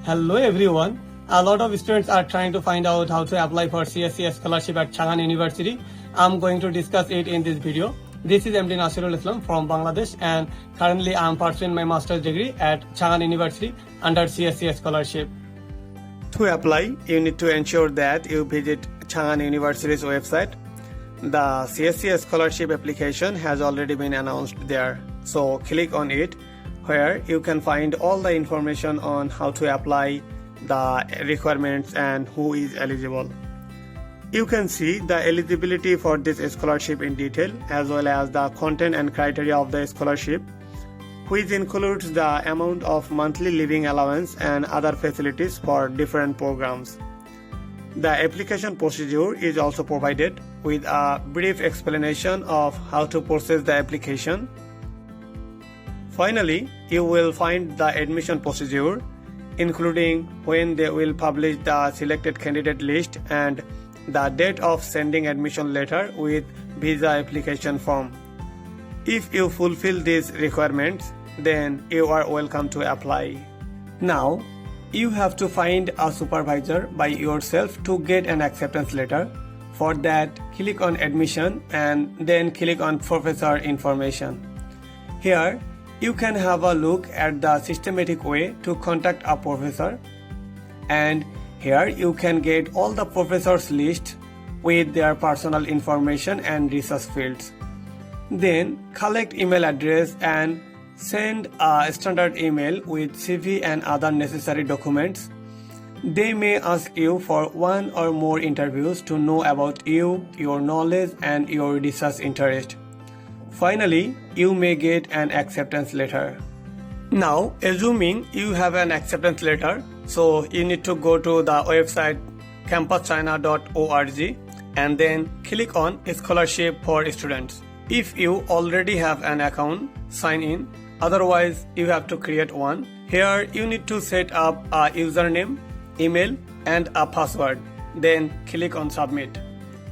Hello everyone. A lot of students are trying to find out how to apply for CSC scholarship at Chang'an University. I'm going to discuss it in this video. This is MD NASIRUL from Bangladesh, and currently I'm pursuing my master's degree at Chang'an University under CSC scholarship. To apply, you need to ensure that you visit Chang'an University's website. The CSC scholarship application has already been announced there, so click on it, where you can find all the information on how to apply, the requirements and who is eligible. You can see the eligibility for this scholarship in detail, as well as the content and criteria of the scholarship, which includes the amount of monthly living allowance and other facilities for different programs. The application procedure is also provided with a brief explanation of how to process the application. Finally, you will find the admission procedure, including when they will publish the selected candidate list and the date of sending admission letter with visa application form. If you fulfill these requirements, then you are welcome to apply. Now, you have to find a supervisor by yourself to get an acceptance letter. For that, click on admission and then click on professor information. Here, you can have a look at the systematic way to contact a professor, and here you can get all the professors list with their personal information and research fields. Then collect email address and send a standard email with CV and other necessary documents. They may ask you for one or more interviews to know about you, your knowledge and your research interest. Finally, you may get an acceptance letter. Now, assuming you have an acceptance letter, so you need to go to the website campuschina.org and then click on Scholarship for Students. If you already have an account, sign in. Otherwise, you have to create one. Here, you need to set up a username, email and a password. Then click on Submit.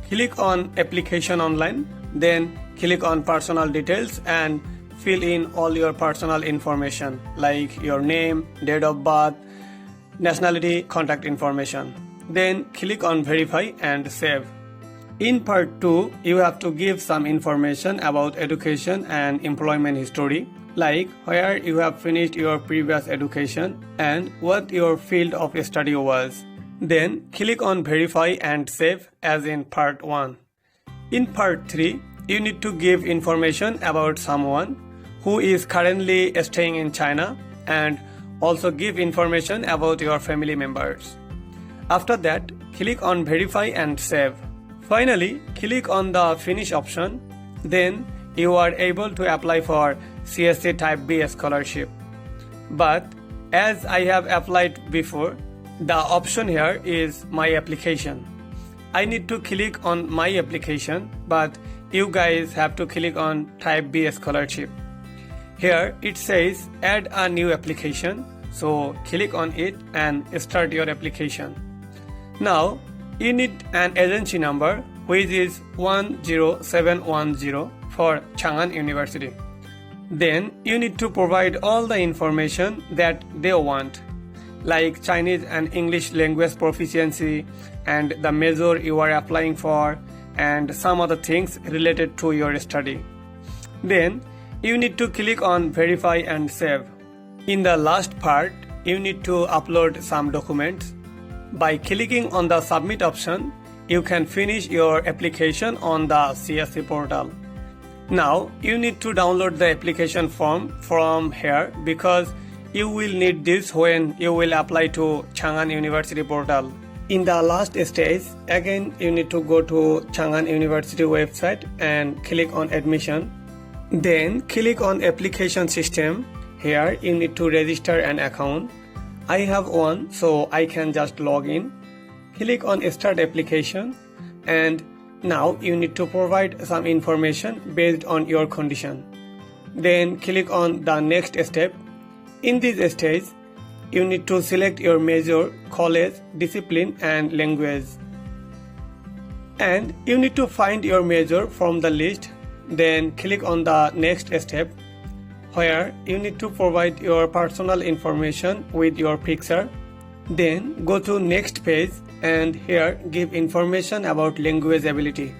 Click on Application Online. Then click on Personal Details and fill in all your personal information like your name, date of birth, nationality, contact information. Then click on Verify and Save. In part 2, you have to give some information about education and employment history, like where you have finished your previous education and what your field of study was. Then click on Verify and Save as in part 1. In part 3, you need to give information about someone who is currently staying in China and also give information about your family members. After that, click on Verify and Save. Finally, click on the Finish option. Then you are able to apply for CSC Type B scholarship. But as I have applied before, the option here is My Application. I need to click on My Application, but you guys have to click on Type B scholarship. Here it says Add a new application, so click on it and start your application. Now you need an agency number, which is 10710 for Chang'an University. Then you need to provide all the information that they want, like Chinese and English language proficiency and the major you are applying for and some other things related to your study. Then you need to click on Verify and Save. In the last part, you need to upload some documents. By clicking on the Submit option, you can finish your application on the CSC portal. Now you need to download the application form from here because you will need this when you will apply to Chang'an University portal. In the last stage, again you need to go to Chang'an University website and click on Admission. Then click on Application System. Here you need to register an account. I have one, so I can just log in. Click on Start Application, and now you need to provide some information based on your condition. Then click on the next step. In this stage, you need to select your major, college, discipline and language. And you need to find your major from the list. Then click on the next step, where you need to provide your personal information with your picture. Then go to next page and here give information about language ability.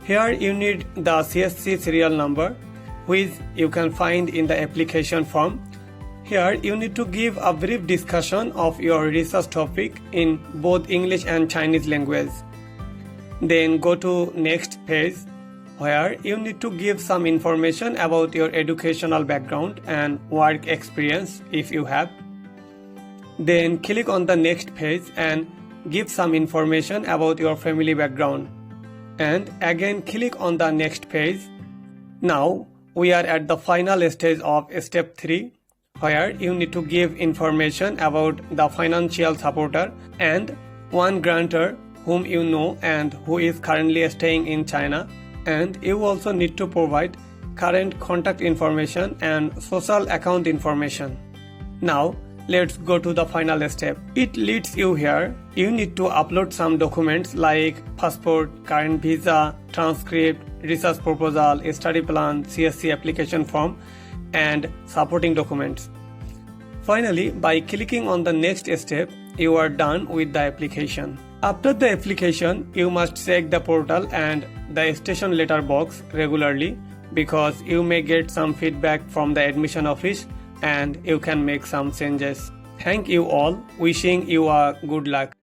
Here you need the CSC serial number, which you can find in the application form. Here you need to give a brief discussion of your research topic in both English and Chinese language. Then go to next page where you need to give some information about your educational background and work experience if you have. Then click on the next page and give some information about your family background. And again click on the next page. Now we are at the final stage of step 3, where you need to give information about the financial supporter and one grantor whom you know and who is currently staying in China, and you also need to provide current contact information and social account information. Now let's go to the final step. It leads you here. You need to upload some documents like passport, current visa, transcript, research proposal, study plan, CSC application form, and supporting documents. Finally, by clicking on the next step, you are done with the application. After the application, you must check the portal and the station letter box regularly, because you may get some feedback from the admission office and you can make some changes. Thank you all. Wishing you a good luck.